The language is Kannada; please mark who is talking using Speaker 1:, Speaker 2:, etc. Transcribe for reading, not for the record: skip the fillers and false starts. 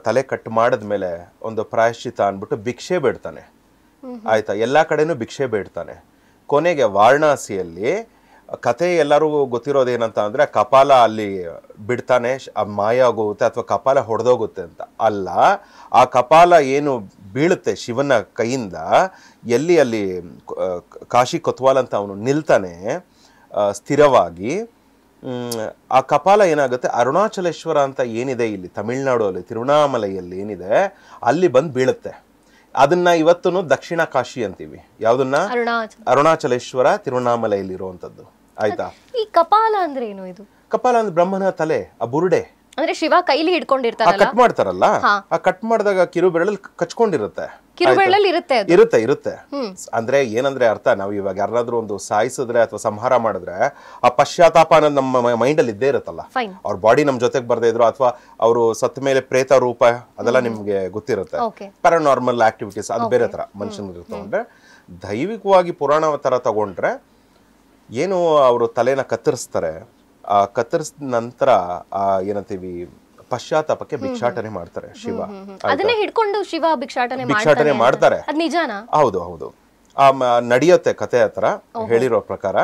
Speaker 1: ತಲೆ ಕಟ್ ಮಾಡಿದ್ಮೇಲೆ ಒಂದು ಪ್ರಾಯಶ್ಚಿತ ಅಂದ್ಬಿಟ್ಟು ಭಿಕ್ಷೆ ಬೇಡ್ತಾನೆ. ಆಯ್ತಾ, ಎಲ್ಲಾ ಕಡೆನೂ ಭಿಕ್ಷೆ ಬೇಡ್ತಾನೆ. ಕೊನೆಗೆ ವಾರಣಾಸಿಯಲ್ಲಿ ಕತೆ ಎಲ್ಲರಿಗೂ ಗೊತ್ತಿರೋದೇನಂತ ಅಂದ್ರೆ ಕಪಾಲ ಅಲ್ಲಿ ಬಿಡ್ತಾನೆ, ಮಾಯ ಆಗೋಗುತ್ತೆ ಅಥವಾ ಕಪಾಲ ಹೊಡೆದೋಗುತ್ತೆ ಅಂತ. ಅಲ್ಲ, ಆ ಕಪಾಲ ಏನು ಬೀಳುತ್ತೆ ಶಿವನ ಕೈಯಿಂದ, ಎಲ್ಲಿ ಅಲ್ಲಿ ಕಾಶಿ ಕೊತ್ವಾಲ್ ಅಂತ ಅವನು ನಿಲ್ತಾನೆ ಸ್ಥಿರವಾಗಿ, ಆ ಕಪಾಲ ಏನಾಗುತ್ತೆ ಅರುಣಾಚಲೇಶ್ವರ ಅಂತ ಏನಿದೆ ಇಲ್ಲಿ ತಮಿಳ್ನಾಡು ಅಲ್ಲಿ ತಿರುವಣ್ಣಾಮಲೈಯಲ್ಲಿ ಏನಿದೆ ಅಲ್ಲಿ ಬಂದು ಬೀಳುತ್ತೆ. ಅದನ್ನ ಇವತ್ತು ದಕ್ಷಿಣ ಕಾಶಿ ಅಂತೀವಿ. ಯಾವ್ದನ್ನ? ಅರುಣಾಚಲೇಶ್ವರ ತಿರುವಣ್ಣಾಮಲೈಯಲ್ಲಿ ಇರುವಂತದ್ದು. ಆಯ್ತಾ?
Speaker 2: ಈ ಕಪಾಲ ಅಂದ್ರೆ ಏನು? ಇದು
Speaker 1: ಕಪಾಲ ಅಂದ್ರೆ ಬ್ರಹ್ಮನ ತಲೆ, ಆ ಬುರುಡೆ.
Speaker 2: ಅಂದ್ರೆ ಶಿವ ಕೈಲಿ ಹಿಡ್ಕೊಂಡಿರ್ತಾರಲ್ಲ,
Speaker 1: ಕಟ್ ಮಾಡ್ತಾರಲ್ಲ, ಆ ಕಟ್ ಮಾಡಿದಾಗ ಕಿರು ಬೆರಳಲ್ಲಿ ಕಚ್ಕೊಂಡಿರುತ್ತೆ.
Speaker 2: ಕಿರುಬೆರಳಲ್ಲಿ ಇರುತ್ತೆ ಅದು.
Speaker 1: ಇರುತ್ತೆ. ಅಂದ್ರೆ ಏನಂದ್ರೆ ಅರ್ಥ, ನಾವು ಇವಾಗ ಯಾರಾದ್ರೂ ಒಂದು ಸಾಯಿಸಿದ್ರೆ ಅಥವಾ ಸಂಹಾರ ಮಾಡಿದ್ರೆ ಆ ಪಶ್ಚಾತ್ತಾಪ ಅನ್ನೋದು ನಮ್ಮ ಮೈಂಡ್ ಅಲ್ಲಿ ಇದ್ದೇ ಇರುತ್ತಲ್ಲ. ಅವ್ರ ಬಾಡಿ ನಮ್ ಜೊತೆಗೆ ಬರ್ದೇ ಇದ್ರು ಅಥವಾ ಅವರು ಸತ್ತ ಮೇಲೆ ಪ್ರೇತ ರೂಪ ಅದೆಲ್ಲ ನಿಮ್ಗೆ ಗೊತ್ತಿರುತ್ತೆ. ಪ್ಯಾರಾನಾರ್ಮಲ್ ಆಕ್ಟಿವಿಟೀಸ್ ಅದು ಬೇರೆ ತರ ಮನುಷ್ಯನಿಗೆ ತಗೊಂಡ್ರೆ, ದೈವಿಕವಾಗಿ ಪುರಾಣ ತರ ತಗೊಂಡ್ರೆ ಏನು ಅವರು ತಲೆನ ಕತ್ತರಿಸ್ತಾರೆ. ಆ ಕತ್ತರಿಸಿದ ನಂತರ ಏನಂತೀವಿ ಪಶ್ಚಾತ್ತಾಪಕ್ಕೆ ಭಿಕ್ಷಾಟನೆ ಮಾಡ್ತಾರೆ ಶಿವ.
Speaker 2: ಅದನ್ನೇ ಹಿಡ್ಕೊಂಡು ಶಿವ ಭಿಕ್ಷಾಟನೆ
Speaker 1: ಮಾಡ್ತಾರೆ.
Speaker 2: ಅದು ನಿಜಾನಾ?
Speaker 1: ಹೌದು ಹೌದು, ನಡೆಯುತ್ತೆ ಕತೆ ಹತ್ರ ಹೇಳಿರೋ ಪ್ರಕಾರ.